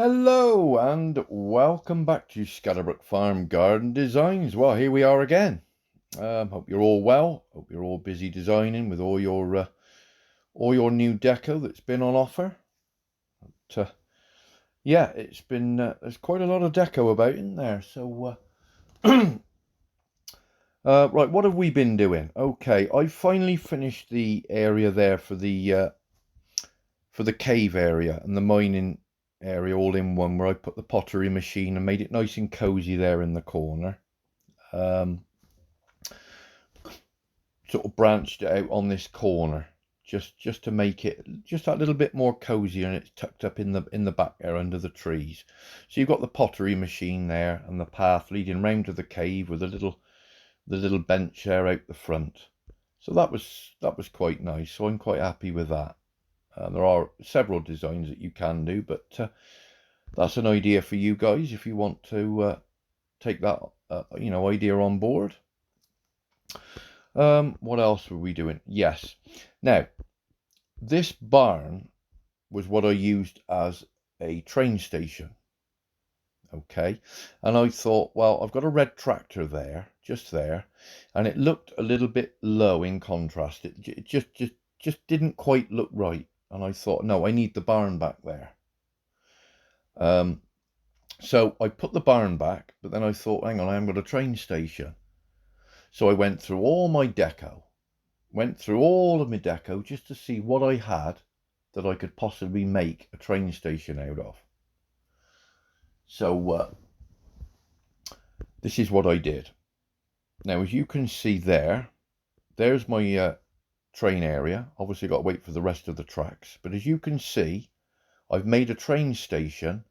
Hello and welcome back to Scatterbrook Farm Garden Designs. Well, here we are again. Hope you're all well. Hope you're all busy designing with all your new deco that's been on offer. But, yeah, it's been there's quite a lot of deco about in there. So right, what have we been doing? Okay, I finally finished the area there for the cave area and the mining area all in one, where I put the pottery machine and made it nice and cozy there in the corner. Sort of branched it out on this corner just to make it just that little bit more cozy, and it's tucked up in the back there under the trees. So you've got the pottery machine there and the path leading round to the cave with the little bench there out the front. So that was quite nice. So I'm quite happy with that. There are several designs that you can do, but that's an idea for you guys if you want to take that idea on board. What else were we doing? Yes. Now, this barn was what I used as a train station. Okay. And I thought, well, I've got a red tractor there, just there, and it looked a little bit low in contrast. It just didn't quite look right. And I thought, no, I need the barn back there. So I put the barn back, but then I thought, hang on, I haven't got a train station. So I went through all my deco, just to see what I had that I could possibly make a train station out of. So this is what I did. Now, as you can see there's my train area. Obviously got to wait for the rest of the tracks, but as you can see, I've made a train station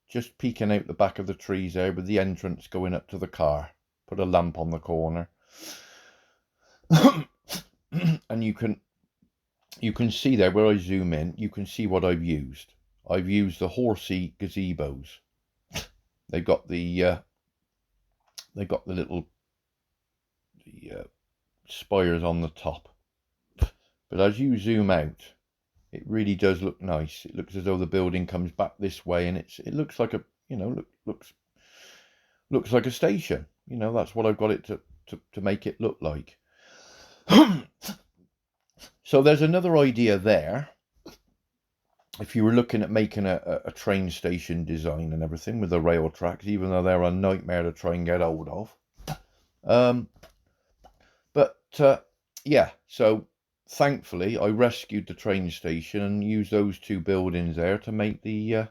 just peeking out the back of the trees there, with the entrance going up to the car. Put a lamp on the corner. And you can see there, where I zoom in, you can see what I've used. I've used the horsey gazebos. They've got the little spires on the top. But as you zoom out, it really does look nice. It looks as though the building comes back this way, and it looks like a looks like a station. That's what I've got it to make it look like. So there's another idea there. If you were looking at making a train station design and everything with the rail tracks, even though they're a nightmare to try and get hold of. Yeah, so thankfully I rescued the train station and used those two buildings there to make the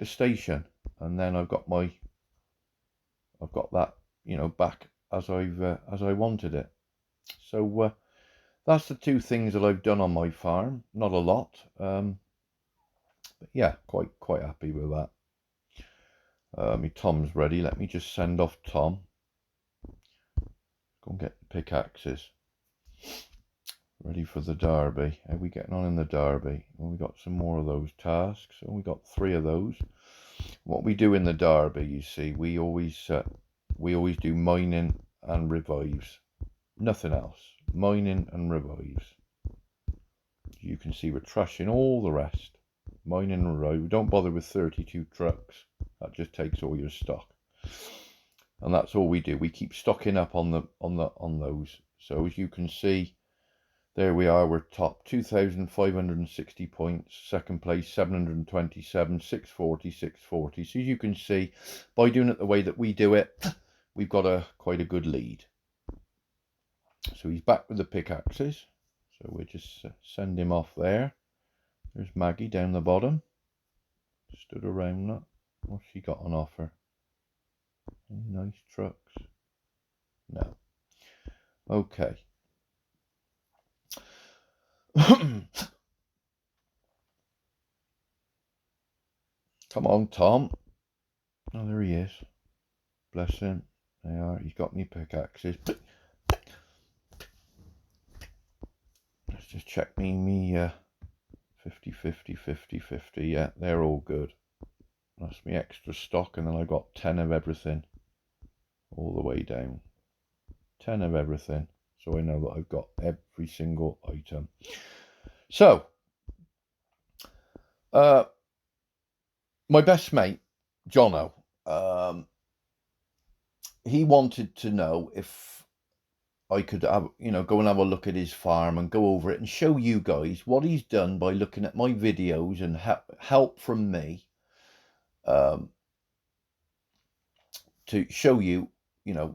station. And then I've got that back as I wanted it. So that's the two things that I've done on my farm. Not a lot, but yeah, quite happy with that. My Tom's ready. Let me just send off Tom. Go and get the pickaxes. Ready for the derby. How are we getting on in the derby? Well, we got some more of those tasks. So we got 3 of those. What we do in the derby, you see, we always do mining and revives. Nothing else. Mining and revives. You can see we're trashing all the rest. Mining and revive. We don't bother with 32 trucks. That just takes all your stock. And that's all we do. We keep stocking up on those. So as you can see, there we are. We're top 2,560 points. Second place 727, 640, 640. So as you can see, by doing it the way that we do it, we've got quite a good lead. So he's back with the pickaxes. So we'll just send him off there. There's Maggie down the bottom. Stood around that. What's she got on offer? Any nice trucks? No. Okay. Come on, Tom. Oh, there he is. Bless him. They are. He's got me pickaxes. Let's just check me 50, 50, 50, 50. Yeah, they're all good. That's me extra stock, and then I got 10 of everything all the way down. 10 of everything, so I know that I've got every single item. So my best mate, Jono, he wanted to know if I could have, go and have a look at his farm and go over it and show you guys what he's done by looking at my videos and help from me, to show you,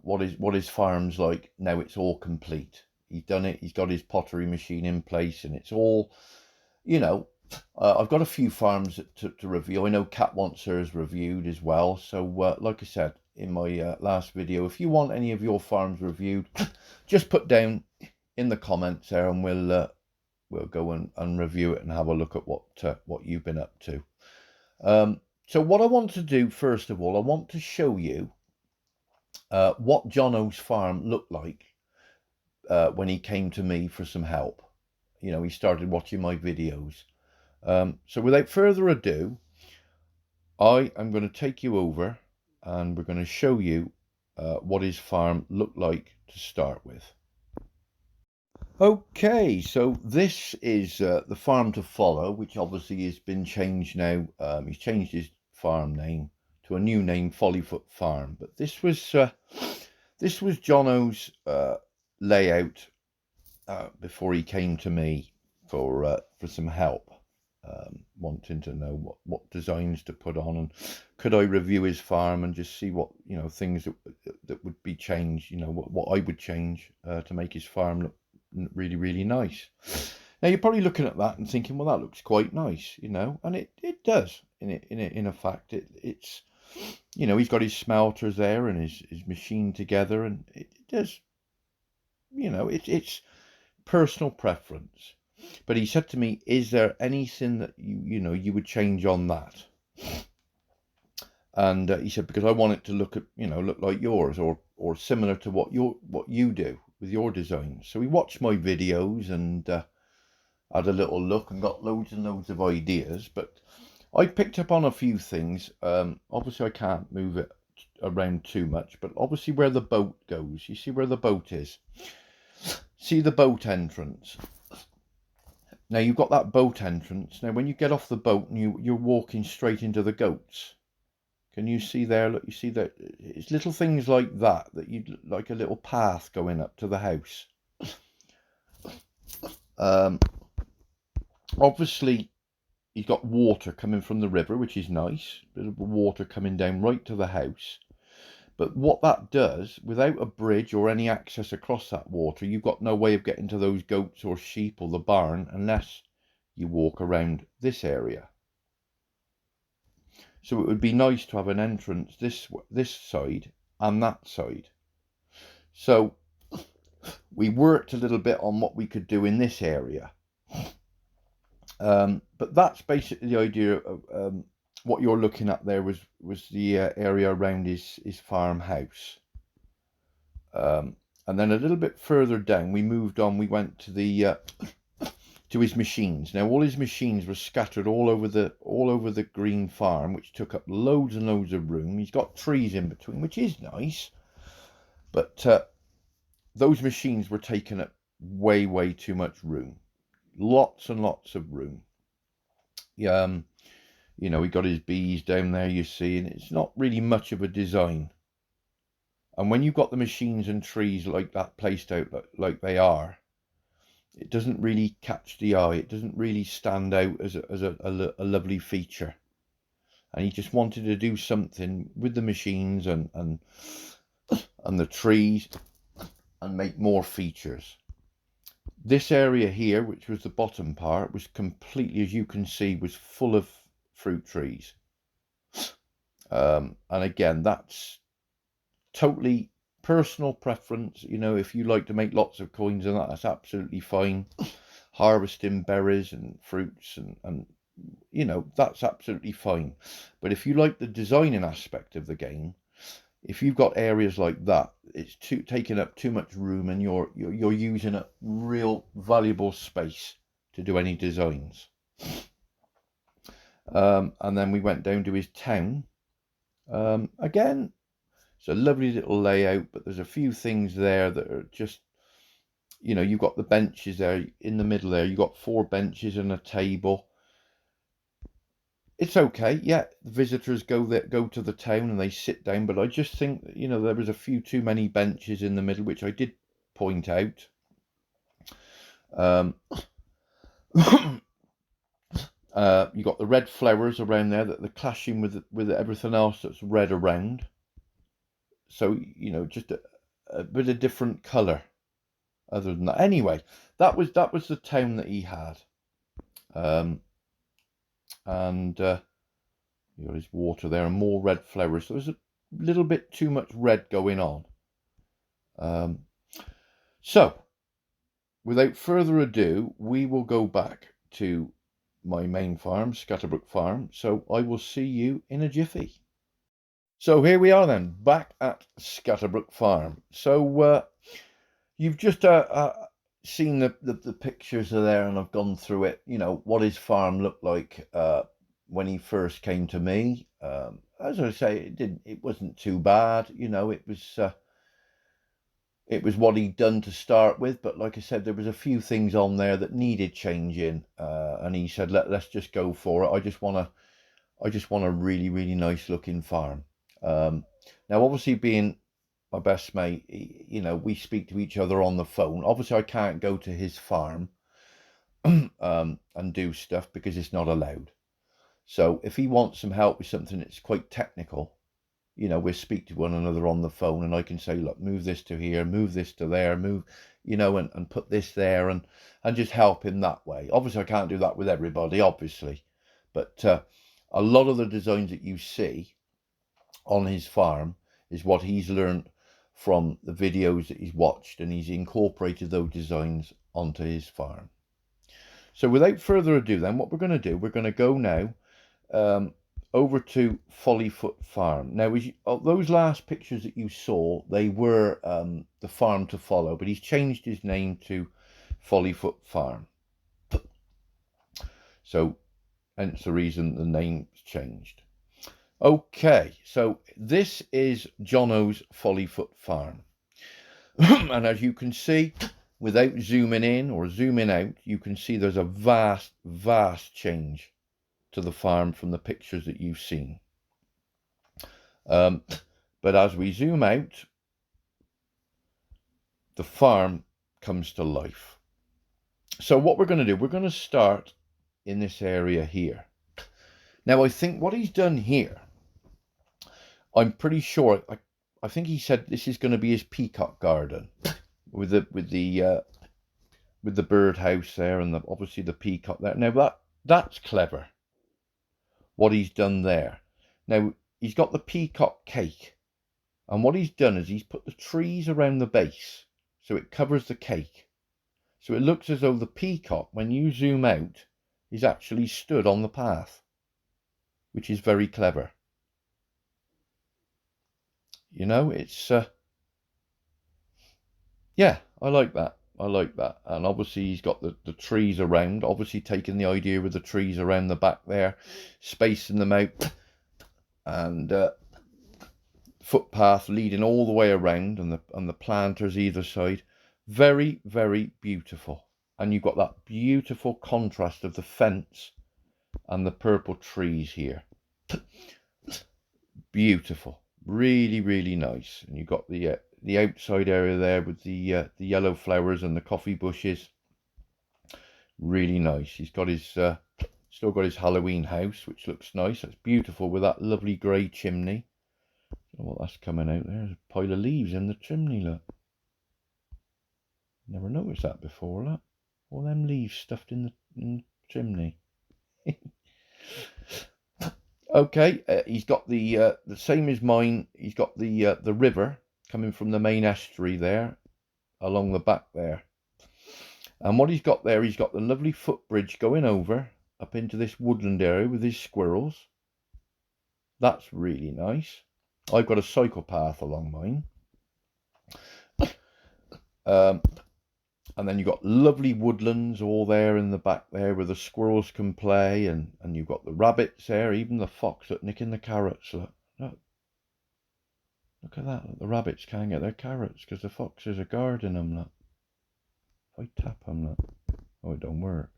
what his farm's like now it's all complete. He's done it. He's got his pottery machine in place, and it's all, I've got a few farms to review. I know Kat wants hers reviewed as well. So, like I said in my last video, if you want any of your farms reviewed, just put down in the comments there, and we'll go and review it and have a look at what you've been up to. So what I want to do, first of all, I want to show you what Jono's farm looked like when he came to me for some help. He started watching my videos. So without further ado, I am going to take you over and we're going to show you what his farm looked like to start with. Okay, so this is the farm to follow, which obviously has been changed now. He's changed his farm name to a new name, Follyfoot Farm. But this was Jono's layout before he came to me for some help, wanting to know what designs to put on, and could I review his farm and just see what things that would be changed, what I would change to make his farm look really, really nice. Now you're probably looking at that and thinking, well, that looks quite nice, and it does. In a fact, it's he's got his smelters there and his machine together, and it does, it's personal preference. But he said to me, is there anything that you would change on that? And he said, because I want it to look like yours, or similar to what you do with your designs. So he watched my videos and had a little look and got loads and loads of ideas. But I picked up on a few things. Obviously I can't move it around too much, but obviously where the boat goes, you see where the boat is, see the boat entrance. Now you've got that boat entrance. Now when you get off the boat and you're walking straight into the goats, can you see there? Look, you see that it's little things like that you like a little path going up to the house. Obviously you've got water coming from the river, which is nice. A bit of water coming down right to the house. But what that does, without a bridge or any access across that water, you've got no way of getting to those goats or sheep or the barn unless you walk around this area. So it would be nice to have an entrance this side and that side. So we worked a little bit on what we could do in this area. But that's basically the idea of what you're looking at there was the area around his farmhouse. And then a little bit further down, we moved on. We went to the to his machines. Now all his machines were scattered all over the green farm, which took up loads and loads of room. He's got trees in between, which is nice, but those machines were taking up way too much room. Lots and lots of room. He got his bees down there, you see, and it's not really much of a design. And when you've got the machines and trees like that placed out like they are, it doesn't really catch the eye. It doesn't really stand out as a lovely feature. And he just wanted to do something with the machines and the trees and make more features. This area here, which was the bottom part, was completely, as you can see, was full of fruit trees. And again, that's totally personal preference. If you like to make lots of coins and that's absolutely fine. Harvesting berries and fruits and that's absolutely fine. But if you like the designing aspect of the game, if you've got areas like that, it's taking up too much room, and you're using a real valuable space to do any designs. And then we went down to his town. Again, it's a lovely little layout, but there's a few things there that are just, you've got the benches there in the middle there. You've got 4 benches and a table. it's okay. Yeah, visitors go to the town and they sit down, but I just think, you know, there was a few too many benches in the middle, which I did point out. Um, you got the red flowers around there that they're clashing with everything else that's red around. So, you know, just a bit of different colour. Other than that, anyway, that was the town that he had, and you got his water there and more red flowers. So there's a little bit too much red going on. So, without further ado, we will go back to my main farm, Scatterbrook Farm. So I will see you in a jiffy. So here we are then, back at Scatterbrook Farm. So you've just seen the pictures are there, and I've gone through it. You know what his farm looked like when he first came to me. As I say, it wasn't too bad. You know, it was what he'd done to start with. But like I said, there was a few things on there that needed changing, and he said, let's just go for it. I just want a really, really nice looking farm. Now, obviously, being my best mate, you know, we speak to each other on the phone. Obviously, I can't go to his farm and do stuff because it's not allowed. So if he wants some help with something that's quite technical, you know, we'll speak to one another on the phone, and I can say, look, move this to here, move this to there, move, you know, and put this there, and just help him that way. Obviously, I can't do that with everybody, obviously, but a lot of the designs that you see on his farm is what he's learned from the videos that he's watched, and he's incorporated those designs onto his farm. So without further ado then, what we're going to do, we're going to go now over to Follyfoot Farm. Now, those last pictures that you saw, they were the farm to follow, but he's changed his name to Follyfoot Farm. So hence the reason the name's changed. Okay, so this is Jono's Follyfoot Farm. And as you can see, without zooming in or zooming out, you can see there's a vast, vast change to the farm from the pictures that you've seen. But as we zoom out, the farm comes to life. So what we're going to do, we're going to start in this area here. Now, I think what he's done here, I'm pretty sure, I think he said this is going to be his peacock garden with the birdhouse there, and obviously the peacock there. Now that's clever, what he's done there. Now he's got the peacock cake, and what he's done is he's put the trees around the base, so it covers the cake. So it looks as though the peacock, when you zoom out, is actually stood on the path, which is very clever. You know, it's yeah, I like that. I like that. And obviously he's got the trees around, obviously taking the idea with the trees around the back there, spacing them out, and footpath leading all the way around, and the planters either side. Very, very beautiful. And you've got that beautiful contrast of the fence and the purple trees here. Beautiful. Really, really nice. And you've got the outside area there with the yellow flowers and the coffee bushes. Really nice. He's got his still got his Halloween house, which looks nice. That's beautiful with that lovely grey chimney. I don't know what that's coming out there. There's a pile of leaves in the chimney, look. Never noticed that before, look. All them leaves stuffed in the chimney. Okay, he's got the same as mine. He's got the river coming from the main estuary there, along the back there. And what he's got there, he's got the lovely footbridge going over up into this woodland area with his squirrels. That's really nice. I've got a cycle path along mine. And then you've got lovely woodlands all there in the back there where the squirrels can play, and you've got the rabbits there, even the fox that nicking the carrots. Look at that. The rabbits can't get their carrots because the foxes are guarding them. Look. If I tap them, look. Oh, it don't work.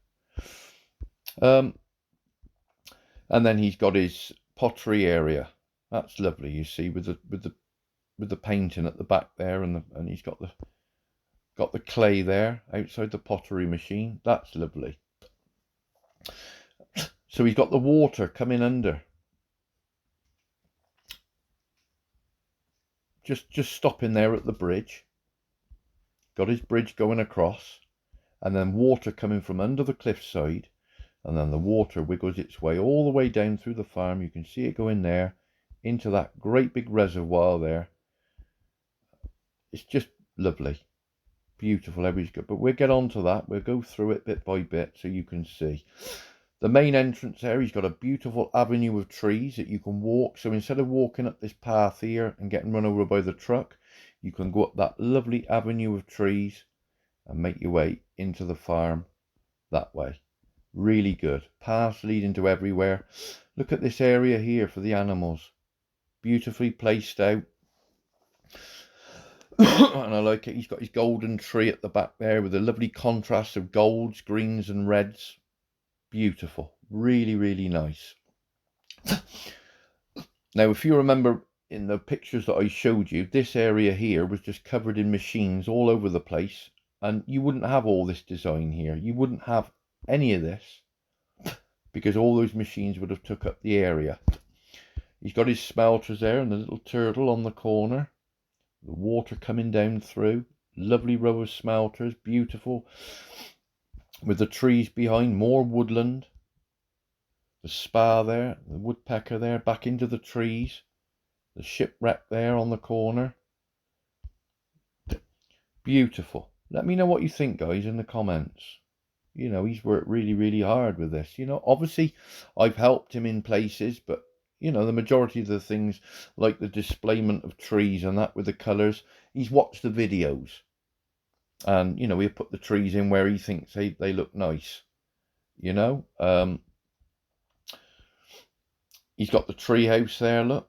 And then he's got his pottery area. That's lovely, you see, with the painting at the back there, and he's got the clay there outside the pottery machine. That's lovely. So he's got the water coming under. Just stopping there at the bridge. Got his bridge going across, and then water coming from under the cliffside, and then the water wiggles its way all the way down through the farm. You can see it going there into that great big reservoir there. It's just lovely, beautiful, everything's good. But we'll get on to that. We'll go through it bit by bit so you can see. The main entrance there, he's got a beautiful avenue of trees that you can walk. So instead of walking up this path here and getting run over by the truck, you can go up that lovely avenue of trees and make your way into the farm that way. Really good. Paths leading to everywhere. Look at this area here for the animals. Beautifully placed out. And I like it. He's got his golden tree at the back there with a lovely contrast of golds, greens and reds. Beautiful. Really, really nice. Now, if you remember in the pictures that I showed you, this area here was just covered in machines all over the place. And you wouldn't have all this design here. You wouldn't have any of this because all those machines would have took up the area. He's got his smelters there and the little turtle on the corner. The water coming down through. Lovely row of smelters. Beautiful. With the trees behind. More woodland. The spa there. The woodpecker there. Back into the trees. The shipwreck there on the corner. Beautiful. Let me know what you think, guys, in the comments. You know, he's worked really, really hard with this. You know, obviously, I've helped him in places, but, you know, the majority of the things, like the displayment of trees and that with the colours, he's watched the videos. And, you know, he'll put the trees in where he thinks they look nice. You know? He's got the tree house there, look.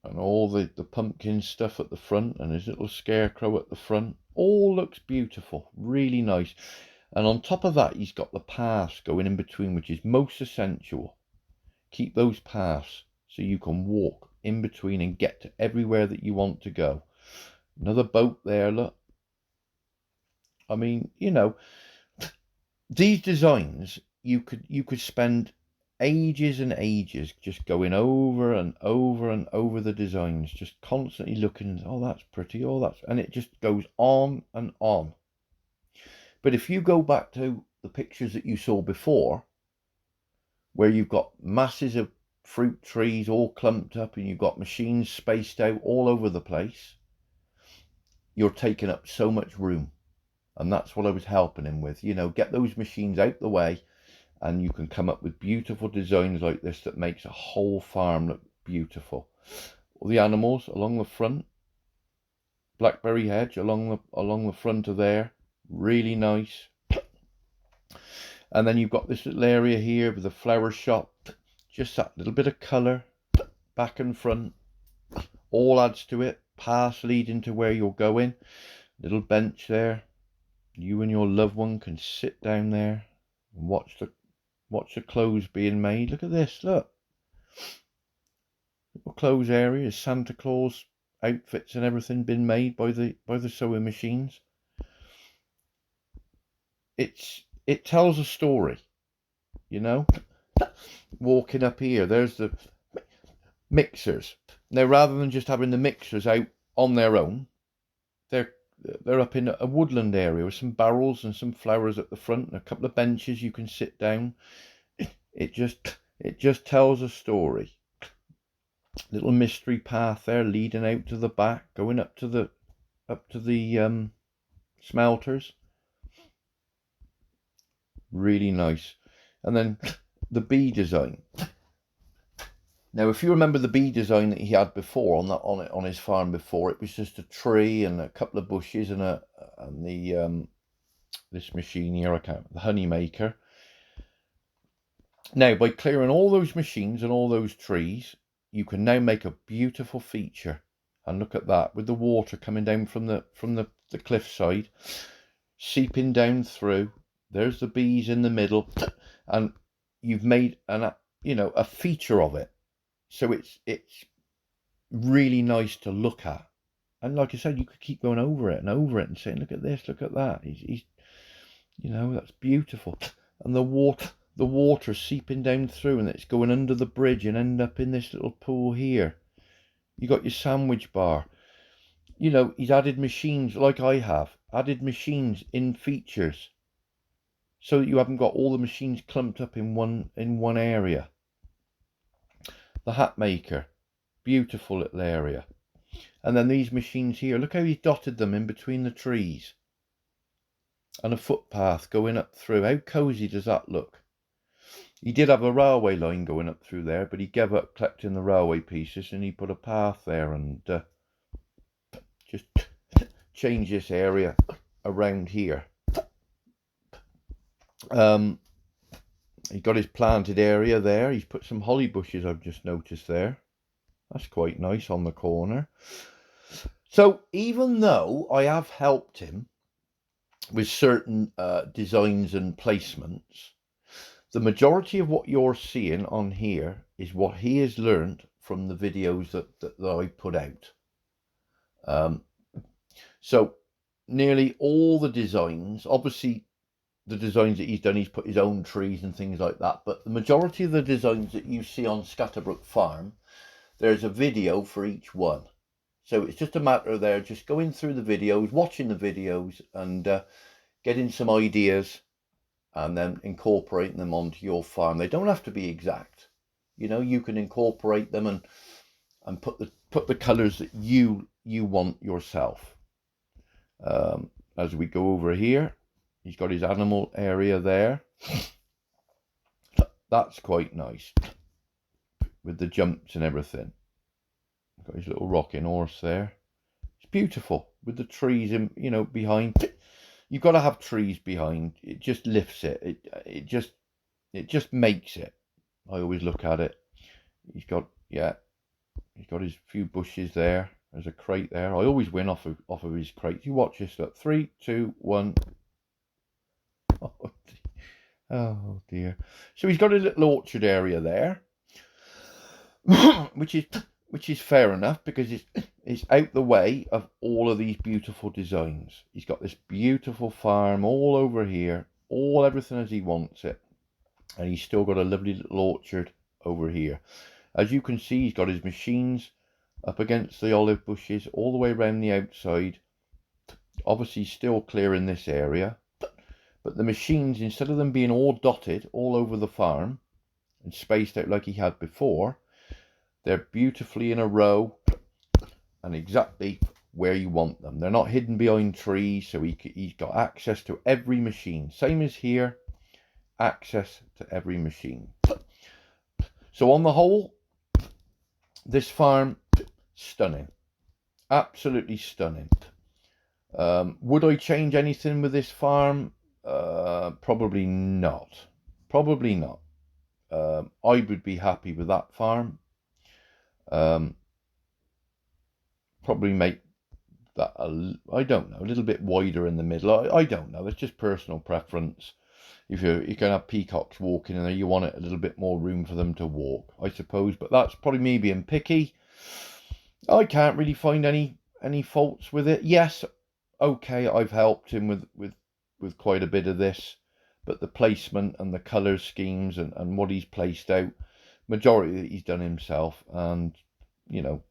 And all the pumpkin stuff at the front, and his little scarecrow at the front. All looks beautiful, really nice. And on top of that, he's got the paths going in between, which is most essential. Keep those paths so you can walk in between and get to everywhere that you want to go. Another boat there, look. I mean, you know, these designs, you could spend ages and ages just going over and over and over the designs, just constantly looking, oh, that's pretty, oh, that's, and it just goes on and on. But if you go back to the pictures that you saw before, where you've got masses of fruit trees all clumped up and you've got machines spaced out all over the place, you're taking up so much room. And that's what I was helping him with. You know, get those machines out the way and you can come up with beautiful designs like this that makes a whole farm look beautiful. All the animals along the front, blackberry hedge along the front of there, really nice. And then you've got this little area here with the flower shop, just that little bit of colour, back and front, all adds to it. Paths leading to where you're going, little bench there. You and your loved one can sit down there and watch the clothes being made. Look at this, look. Little clothes area, Santa Claus outfits and everything been made by the sewing machines. It tells a story, you know. Walking up here, there's the mixers. Now, rather than just having the mixers out on their own, they're up in a woodland area with some barrels and some flowers at the front and a couple of benches you can sit down. It just tells a story. Little mystery path there leading out to the back, going up to the smelters. Really nice. And then the bee design. Now, if you remember the bee design that he had before on his farm before, it was just a tree and a couple of bushes and this machine here, the honey maker. Now, by clearing all those machines and all those trees, you can now make a beautiful feature. And look at that, with the water coming down from the cliffside, seeping down through. There's the bees in the middle, and you've made you know, a feature of it. So it's really nice to look at. And like I said, you could keep going over it and saying, look at this, look at that. He's you know, that's beautiful. And the water seeping down through, and it's going under the bridge and end up in this little pool here. You got your sandwich bar. You know, he's added machines, like I have, added machines in features, so that you haven't got all the machines clumped up in one area. The hat maker, beautiful little area. And then these machines here, look how he's dotted them in between the trees. And a footpath going up through. How cosy does that look? He did have a railway line going up through there, but he gave up collecting the railway pieces and he put a path there and just change this area around here. He got his planted area there. He's put some holly bushes, I've just noticed there. That's quite nice on the corner. So even though I have helped him with certain designs and placements, the majority of what you're seeing on here is what he has learned from the videos that I put out. So nearly all the designs, obviously the designs that he's done, he's put his own trees and things like that, but the majority of the designs that you see on Scatterbrook Farm, there's a video for each one. So it's just a matter of there just going through the videos, watching the videos and getting some ideas and then incorporating them onto your farm. They don't have to be exact. You know, you can incorporate them and put the colours that you want yourself. As we go over here, he's got his animal area there. That's quite nice with the jumps and everything. Got his little rocking horse there. It's beautiful with the trees in, you know, behind. You've got to have trees behind. It just lifts it. It just makes it. I always look at it. He's got his few bushes there. There's a crate there. I always win off of his crate. You watch this. Look, 3, 2, 1. Oh dear. So he's got a little orchard area there, which is fair enough because it's out the way of all of these beautiful designs. He's got this beautiful farm all over here, everything as he wants it, and he's still got a lovely little orchard over here. As you can see, he's got his machines up against the olive bushes all the way around the outside. Obviously still clearing this area, but the machines, instead of them being all dotted all over the farm and spaced out like he had before, they're beautifully in a row and exactly where you want them. They're not hidden behind trees, so he's got access to every machine. Same as here, access to every machine. So on the whole, this farm, stunning. Absolutely stunning. Would I change anything with this farm? Probably not. Probably not. I would be happy with that farm. Probably make that I don't know, a little bit wider in the middle. I don't know. It's just personal preference. If you can have peacocks walking in there, you want it a little bit more room for them to walk, I suppose. But that's probably me being picky. I can't really find any faults with it. Yes, okay, I've helped him with quite a bit of this, but the placement and the colour schemes and what he's placed out, majority that he's done himself, and you know,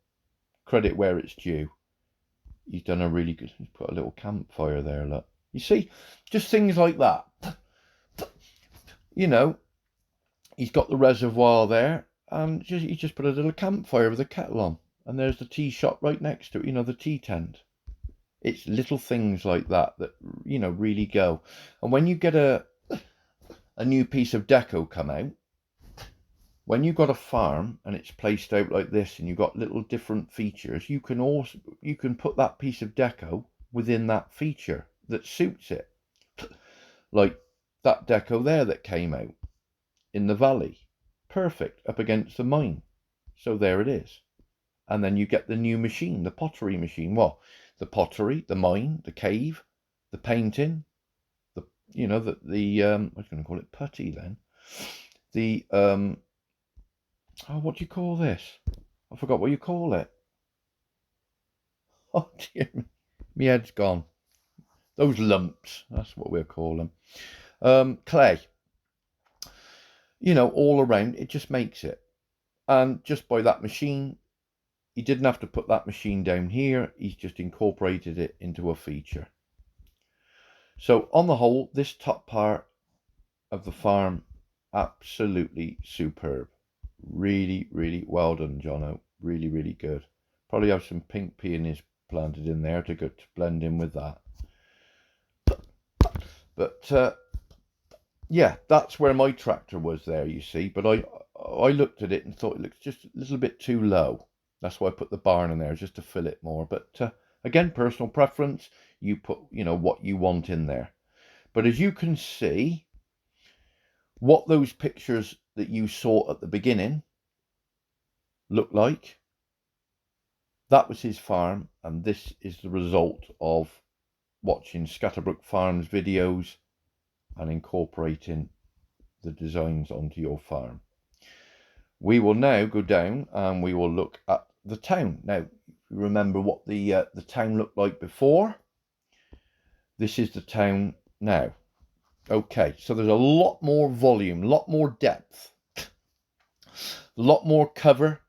credit where it's due. He's done a really good. He's put a little campfire there. Look, you see, just things like that. You know, he's got the reservoir there, and he just put a little campfire with a kettle on, and there's the tea shop right next to it. You know, the tea tent. It's little things like that you know really go. And when you get a new piece of deco come out, when you've got a farm and it's placed out like this and you've got little different features, you can put that piece of deco within that feature that suits it. Like that deco there that came out in the valley. Perfect up against the mine. So there it is. And then you get the new machine, the pottery machine. Well, the pottery, the mine, the cave, the painting, I was going to call it putty then. The Oh, what do you call this? I forgot what you call it. Oh dear, my head's gone. Those lumps, that's what we'll call them. Clay. You know, all around, it just makes it. And just by that machine, he didn't have to put that machine down here. He's just incorporated it into a feature. So on the whole, this top part of the farm, absolutely superb. Really, really well done, Jono. Really, really good. Probably have some pink peonies planted in there to go to blend in with that. But yeah, that's where my tractor was there, you see. But I looked at it and thought it looks just a little bit too low. That's why I put the barn in there, just to fill it more. But again, personal preference. You put, you know, what you want in there. But as you can see, what those pictures that you saw at the beginning look like, that was his farm, and this is the result of watching Scatterbrook Farms videos and incorporating the designs onto your farm. We will now go down and we will look at the town. Now, remember what the town looked like before. This is the town now. Okay, so there's a lot more volume, a lot more depth, a lot more cover.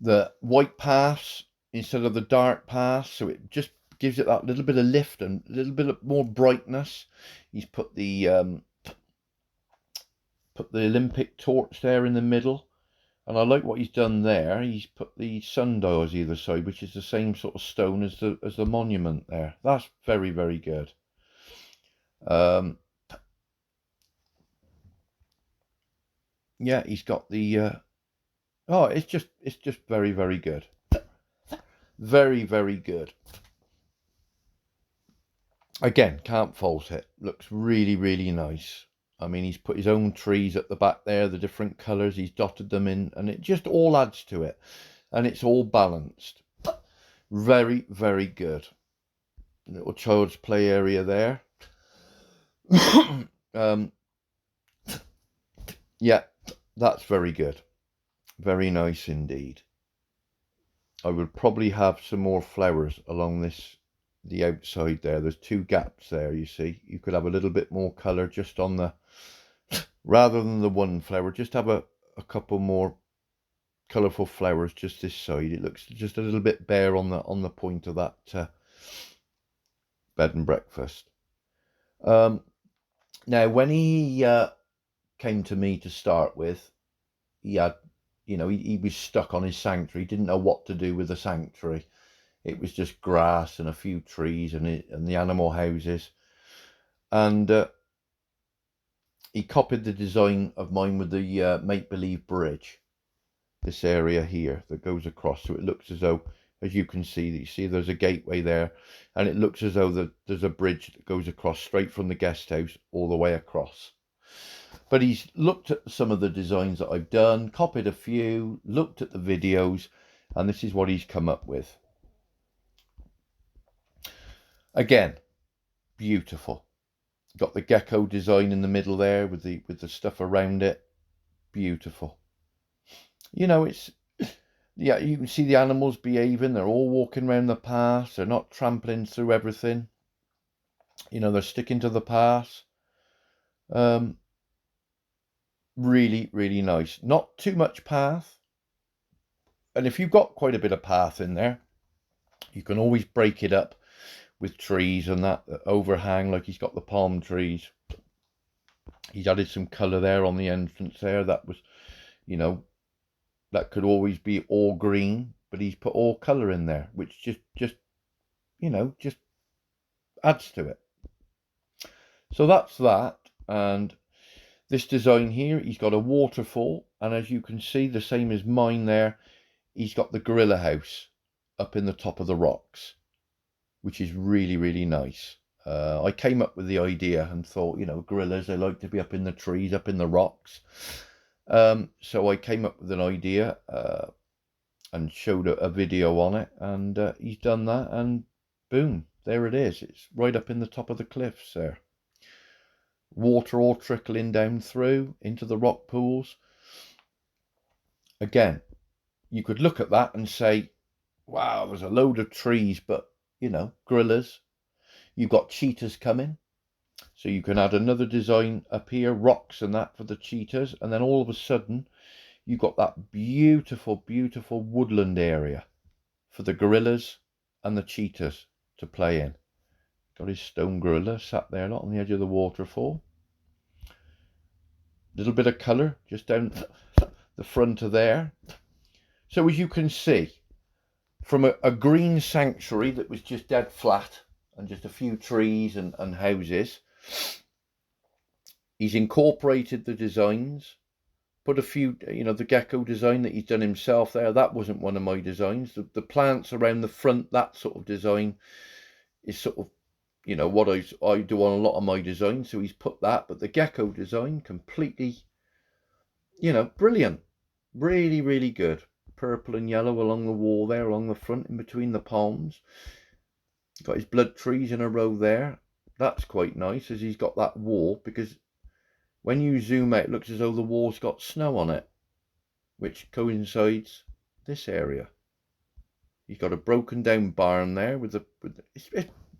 The white paths instead of the dark paths, so it just gives it that little bit of lift and a little bit more brightness. He's put the Olympic torch there in the middle, and I like what he's done there. He's put the sundials either side, which is the same sort of stone as the monument there. That's very, very good. Yeah, he's got the oh, it's just very, very good. Very, very good. Again, can't fault it. Looks really, really nice. I mean, he's put his own trees at the back there, the different colours, he's dotted them in, and it just all adds to it. And it's all balanced. Very, very good. Little child's play area there. Yeah, that's very good. Very nice indeed. I would probably have some more flowers along the outside there. There's two gaps there, you see. You could have a little bit more colour just on the, rather than the one flower, just have a couple more colourful flowers just this side. It looks just a little bit bare on the point of that bed and breakfast. Now, when he came to me to start with, he had, you know, he was stuck on his sanctuary. He didn't know what to do with the sanctuary. It was just grass and a few trees and the animal houses. And he copied the design of mine with the make-believe bridge. This area here that goes across, so it looks as though, as you can see there's a gateway there, and it looks as though there's a bridge that goes across straight from the guest house all the way across. But he's looked at some of the designs that I've done, copied a few, looked at the videos, and this is what he's come up with. Again, beautiful. Got the gecko design in the middle there with the stuff around it. Beautiful. You know, it's, yeah, you can see the animals behaving. They're all walking around the paths. They're not trampling through everything. You know, they're sticking to the paths. Really, really nice. Not too much path. And if you've got quite a bit of path in there, you can always break it up with trees and that overhang, like he's got the palm trees. He's added some colour there on the entrance there. That was, you know, that could always be all green, but he's put all colour in there, which just you know, just adds to it. So that's that. And this design here, he's got a waterfall, and as you can see, the same as mine there, he's got the gorilla house up in the top of the rocks, which is really, really nice. I came up with the idea and thought, you know, gorillas, they like to be up in the trees, up in the rocks. So I came up with an idea and showed a video on it, and he's done that, and boom, there it is. It's right up in the top of the cliffs there. Water all trickling down through into the rock pools. again, you could look at that and say, wow, there's a load of trees, but, you know, gorillas. You've got cheetahs coming. So you can add another design up here, rocks and that for the cheetahs. And then all of a sudden, you've got that beautiful, beautiful woodland area for the gorillas and the cheetahs to play in. Got his stone gorilla sat there on the edge of the waterfall. Little bit of colour just down the front of there. So as you can see, from a green sanctuary that was just dead flat and just a few trees and houses, he's incorporated the designs, put a few, you know, the gecko design that he's done himself there, that wasn't one of my designs. The plants around the front, that sort of design is sort of, you know, what I do on a lot of my designs, so he's put that. But the gecko design, completely, you know, brilliant. Really, really good. Purple and yellow along the wall there, along the front, in between the palms. Got his blood trees in a row there. That's quite nice, as he's got that wall, because when you zoom out, it looks as though the wall's got snow on it, which coincides this area. He's got a broken down barn there with it's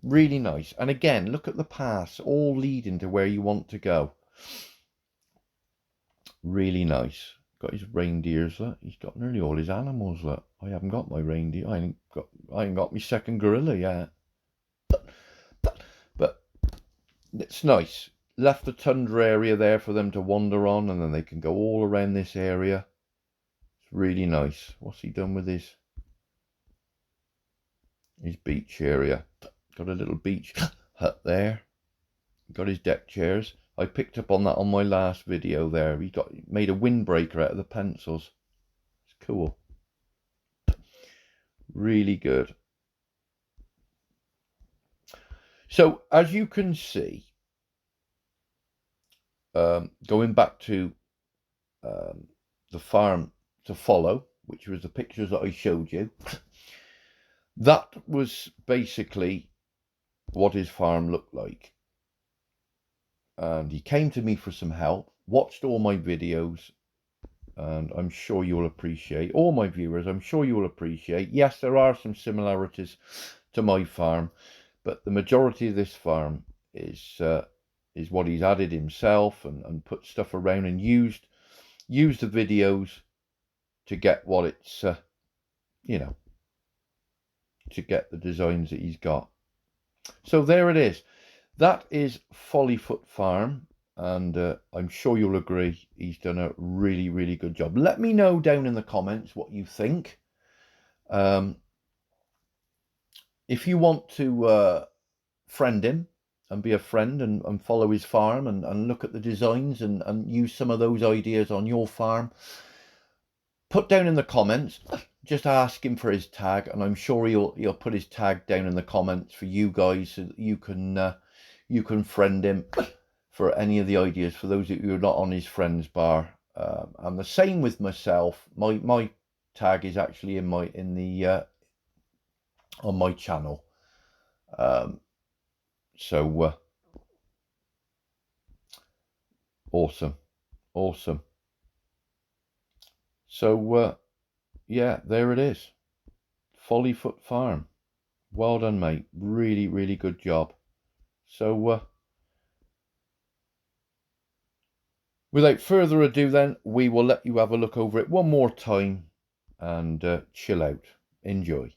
really nice. And again, look at the paths all leading to where you want to go. Really nice. Got his reindeers, look. He's got nearly all his animals, look. I haven't got my reindeer. I ain't got my second gorilla yet. But it's nice. Left the tundra area there for them to wander on, and then they can go all around this area. It's really nice. What's he done with his beach area? Got a little beach hut there. Got his deck chairs. I picked up on that on my last video there. He made a windbreaker out of the pencils. It's cool. Really good. So as you can see, going back to the farm to follow, which was the pictures that I showed you, that was basically what his farm looked like. And he came to me for some help, watched all my videos, and I'm sure you'll appreciate, all my viewers, I'm sure you will appreciate, yes, there are some similarities to my farm, but the majority of this farm is what he's added himself, and put stuff around and used the videos to get what it's, you know, to get the designs that he's got. So there it is. That is Follyfoot Farm, and I'm sure you'll agree he's done a really, really good job. Let me know down in the comments what you think. If you want to friend him and be a friend and follow his farm and look at the designs and use some of those ideas on your farm, put down in the comments. Just ask him for his tag, and I'm sure he'll put his tag down in the comments for you guys, so that you can friend him for any of the ideas, for those of you who are not on his friends bar. And the same with myself. My tag is actually on my channel. So awesome. So yeah, there it is. Follyfoot Farm. Well done, mate. Really, really good job. So without further ado then, we will let you have a look over it one more time and chill out. Enjoy.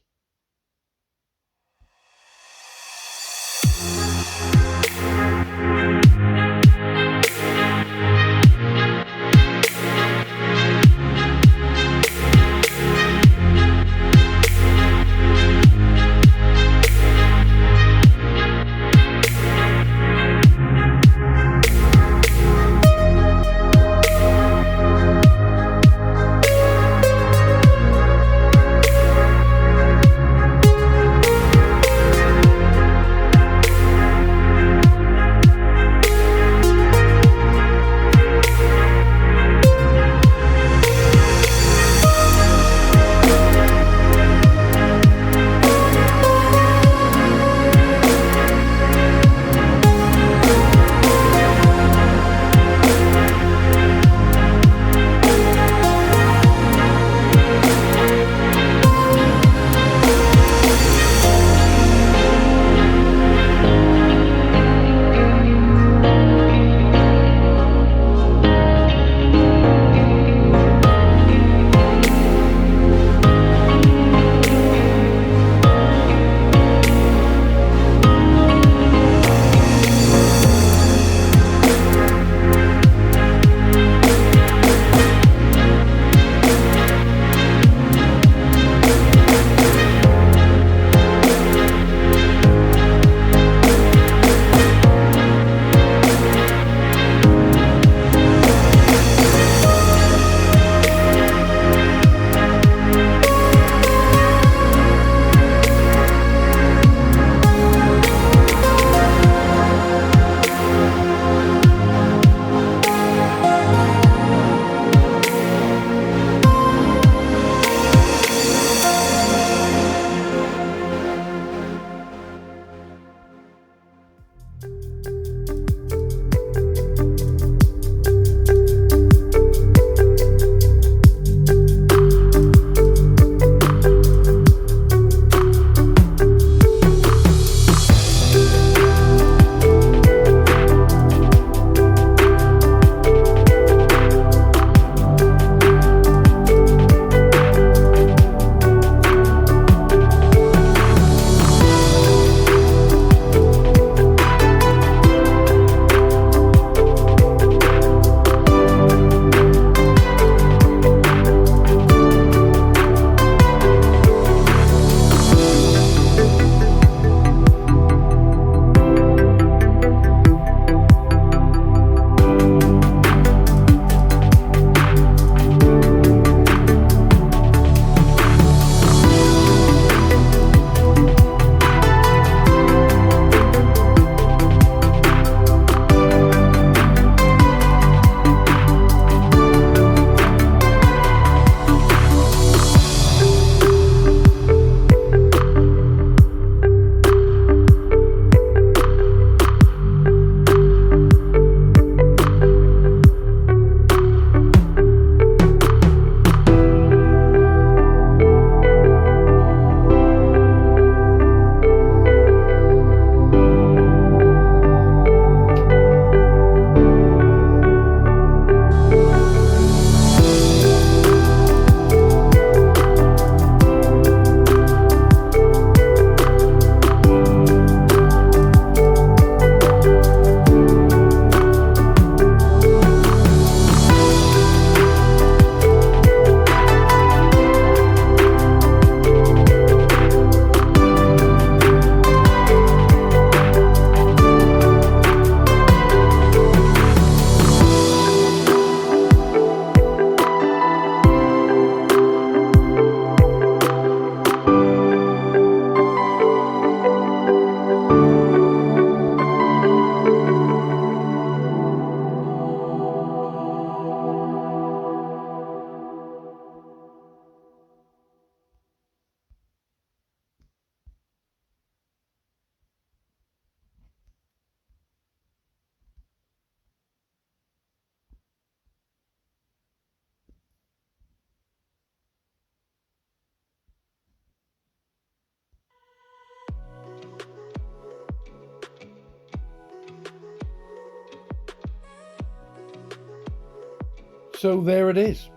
So there it is,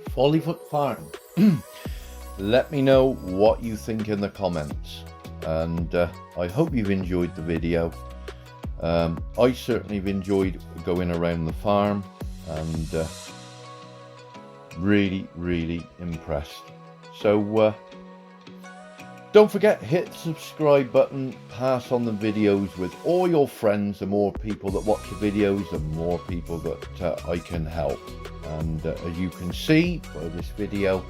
Follyfoot Farm. Let me know what you think in the comments, and I hope you've enjoyed the video. I certainly have enjoyed going around the farm, and really impressed. So don't forget, hit the subscribe button, pass on the videos with all your friends. The more people that watch the videos, the more people that I can help. And as you can see by this video,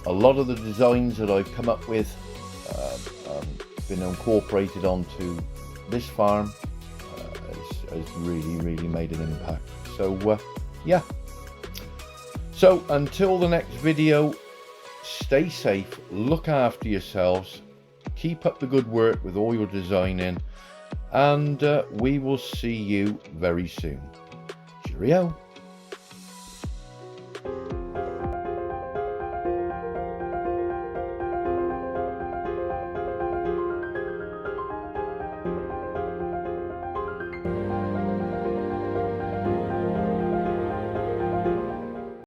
a lot of the designs that I've come up with been incorporated onto this farm. Has really made an impact. So yeah. So until the next video, stay safe, look after yourselves, keep up the good work with all your designing, and we will see you very soon. Cheerio.